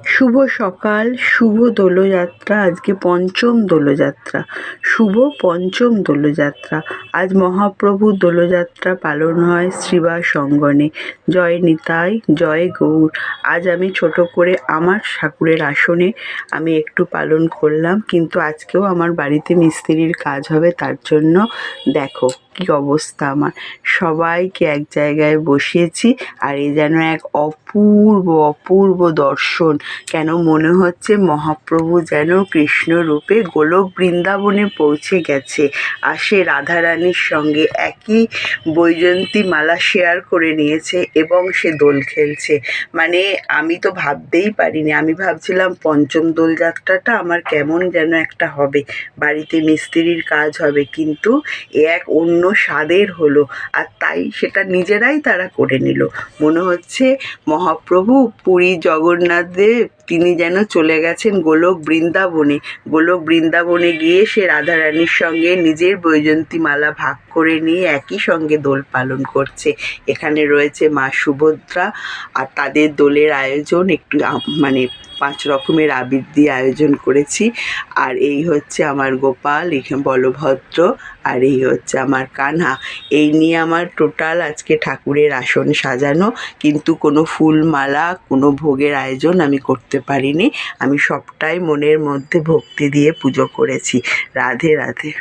শুভ সকাল, শুভ দোলযাত্রা। আজকে পঞ্চম দোলযাত্রা, শুভ পঞ্চম দোলযাত্রা। আজ মহাপ্রভুর দোলযাত্রা পালন হয় শ্রীবাস অঙ্গনে। জয় নিতাই, জয় গৌর। আজ আমি ছোট করে আমার ঠাকুরের আসনে আমি একটু পালন করলাম, কিন্তু আজকেও আমার বাড়িতে মিস্ত্রির কাজ হবে, তার জন্য দেখো কি অবস্থা আমার। সবাইকে এক জায়গায় বসিয়েছি, আর এ যেন এক অপূর্ব অপূর্ব দর্শন। কেন মনে হচ্ছে মহাপ্রভু যেন কৃষ্ণ রূপে গোলক বৃন্দাবনে পৌঁছে গেছে। আর সে রাধারানীর সঙ্গে একই বৈজয়ন্তী মালা শেয়ার করে নিয়েছে এবং সে দোল খেলছে। মানে আমি তো ভাবতেই পারিনি। আমি ভাবছিলাম পঞ্চম দোলযাত্রাটা আমার কেমন যেন একটা হবে, বাড়িতে মিস্ত্রির কাজ হবে, কিন্তু এ এক অন্য স্বাদের হলো। আর তাই সেটা নিজেরাই তারা করে নিল। মনে হচ্ছে মহাপ্রভু পুরী জগন্নাথ দেব তিনি যেন চলে গেছেন গোলক বৃন্দাবনে। গোলক বৃন্দাবনে গিয়ে সে রাধারানীর সঙ্গে নিজের বৈজয়ন্তী মালা ভাগ করে নিয়ে একই সঙ্গে দোল পালন করছে। এখানে রয়েছে মা সুভদ্রা, আর তাদের দোলের আয়োজন একটু মানে 5 রকমের আবির দিয়ে আয়োজন করেছি। আর এই হচ্ছে আমার গোপাল, এখানে বলভদ্র, আর এই হচ্ছে আমার কানহা। এই নিয়ে আমার টোটাল আজকে ঠাকুরের আসন সাজানো, কিন্তু কোনো ফুলমালা, কোনো ভোগের আয়োজন আমি করতে পারিনি। আমি সবটাই মনের মধ্যে ভক্তি দিয়ে পুজো করেছি। রাধে রাধে।